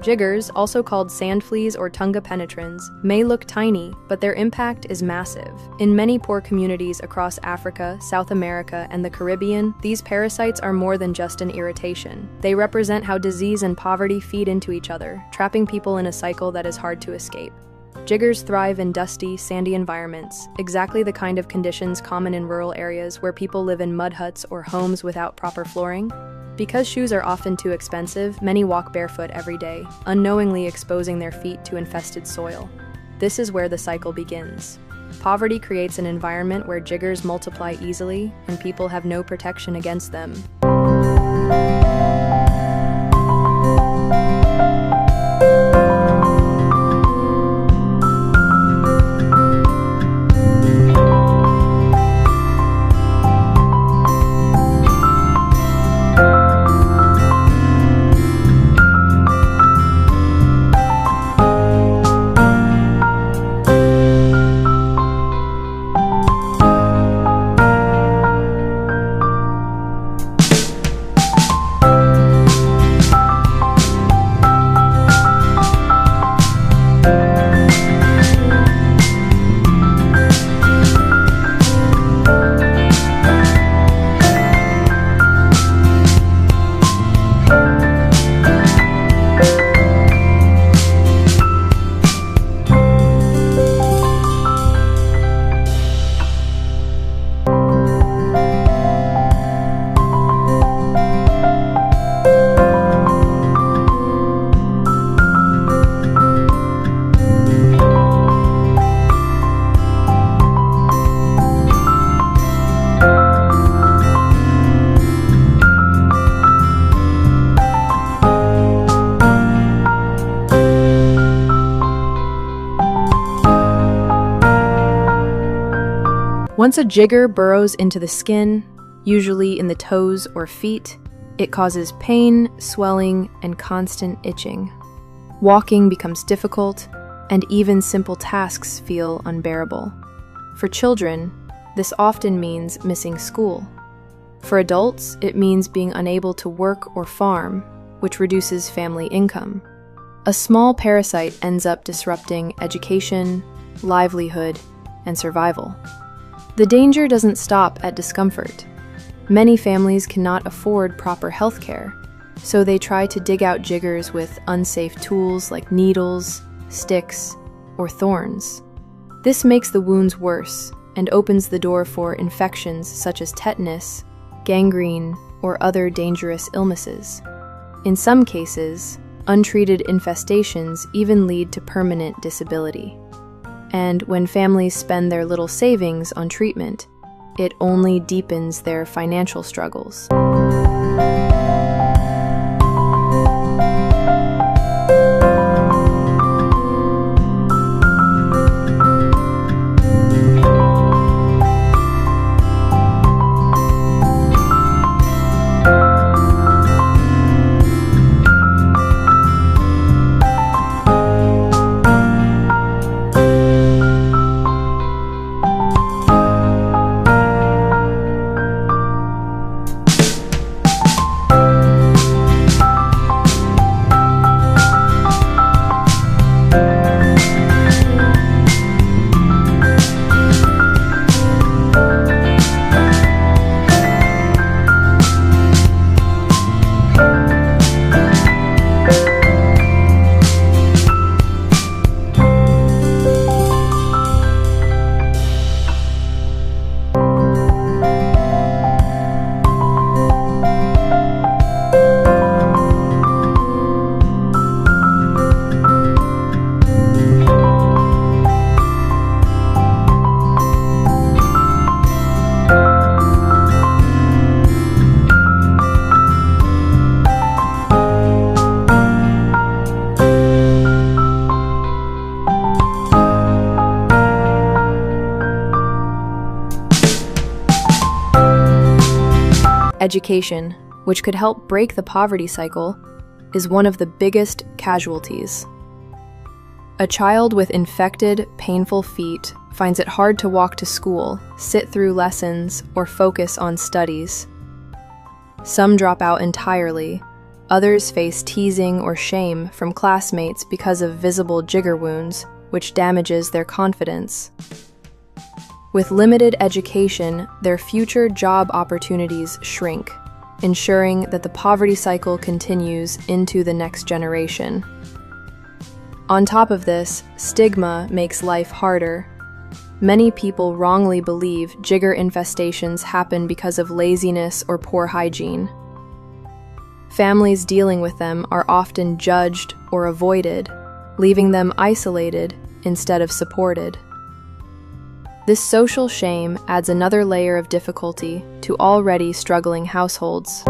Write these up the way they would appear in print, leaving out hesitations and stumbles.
Jiggers, also called sand fleas or tunga penetrans, may look tiny, but their impact is massive. In many poor communities across Africa, South America, and the Caribbean, these parasites are more than just an irritation. They represent how disease and poverty feed into each other, trapping people in a cycle that is hard to escape. Jiggers thrive in dusty, sandy environments, exactly the kind of conditions common in rural areas where people live in mud huts or homes without proper flooring. Because shoes are often too expensive, many walk barefoot every day, unknowingly exposing their feet to infested soil. This is where the cycle begins. Poverty creates an environment where jiggers multiply easily, and people have no protection against them. Once a jigger burrows into the skin, usually in the toes or feet, it causes pain, swelling, and constant itching. Walking becomes difficult, and even simple tasks feel unbearable. For children, this often means missing school. For adults, it means being unable to work or farm, which reduces family income. A small parasite ends up disrupting education, livelihood, and survival. The danger doesn't stop at discomfort. Many families cannot afford proper health care, so they try to dig out jiggers with unsafe tools like needles, sticks, or thorns. This makes the wounds worse and opens the door for infections such as tetanus, gangrene, or other dangerous illnesses. In some cases, untreated infestations even lead to permanent disability. And when families spend their little savings on treatment, it only deepens their financial struggles. Education, which could help break the poverty cycle, is one of the biggest casualties. A child with infected, painful feet finds it hard to walk to school, sit through lessons, or focus on studies. Some drop out entirely, Others face teasing or shame from classmates because of visible jigger wounds, which damages their confidence. With limited education, their future job opportunities shrink, ensuring that the poverty cycle continues into the next generation. On top of this, stigma makes life harder. Many people wrongly believe jigger infestations happen because of laziness or poor hygiene. Families dealing with them are often judged or avoided, leaving them isolated instead of supported. This social shame adds another layer of difficulty to already struggling households.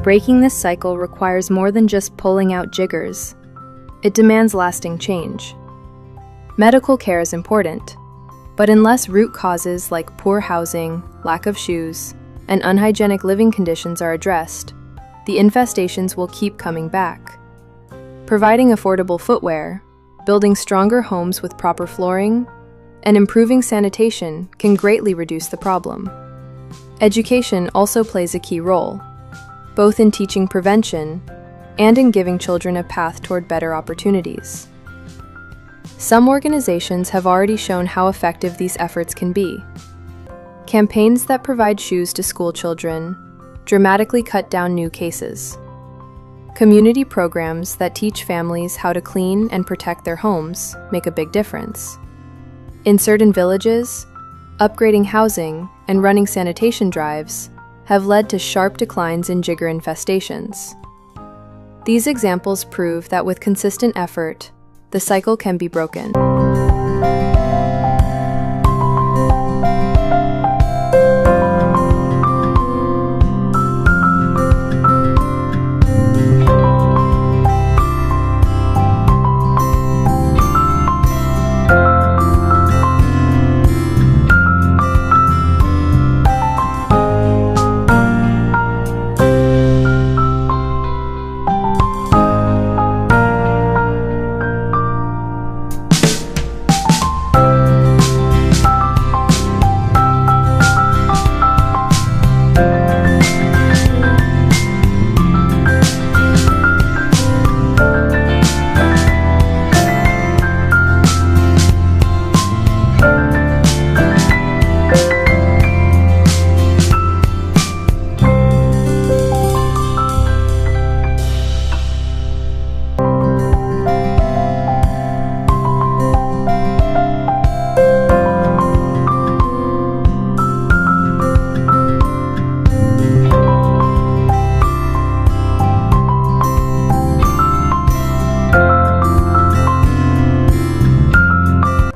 Breaking this cycle requires more than just pulling out jiggers. It demands lasting change. Medical care is important, but unless root causes like poor housing, lack of shoes, and unhygienic living conditions are addressed, the infestations will keep coming back. Providing affordable footwear, building stronger homes with proper flooring, and improving sanitation can greatly reduce the problem. Education also plays a key role, both in teaching prevention and in giving children a path toward better opportunities. Some organizations have already shown how effective these efforts can be. Campaigns that provide shoes to school children dramatically cut down new cases. Community programs that teach families how to clean and protect their homes make a big difference. In certain villages, upgrading housing and running sanitation drives have led to sharp declines in jigger infestations. These examples prove that with consistent effort, the cycle can be broken.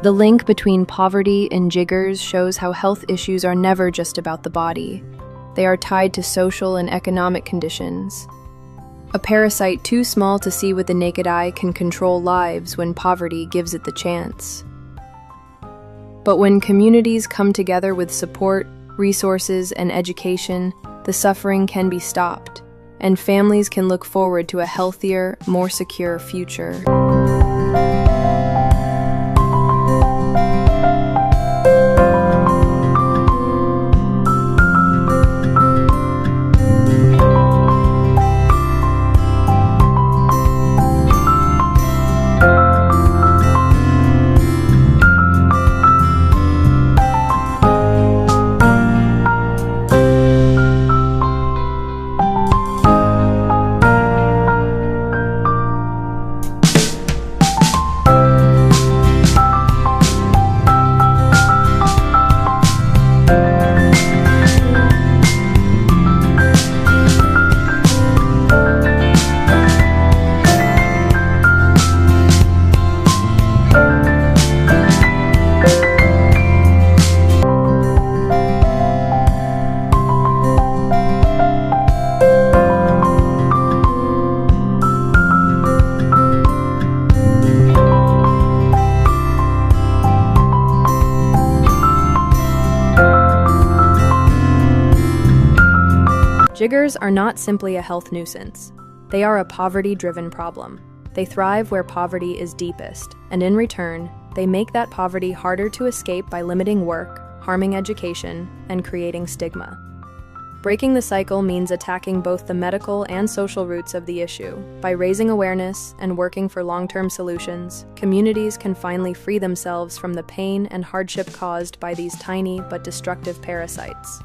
The link between poverty and jiggers shows how health issues are never just about the body. They are tied to social and economic conditions. A parasite too small to see with the naked eye can control lives when poverty gives it the chance. But when communities come together with support, resources, and education, the suffering can be stopped, and families can look forward to a healthier, more secure future. Jiggers are not simply a health nuisance. They are a poverty-driven problem. They thrive where poverty is deepest, and in return, they make that poverty harder to escape by limiting work, harming education, and creating stigma. Breaking the cycle means attacking both the medical and social roots of the issue. By raising awareness and working for long-term solutions, communities can finally free themselves from the pain and hardship caused by these tiny but destructive parasites.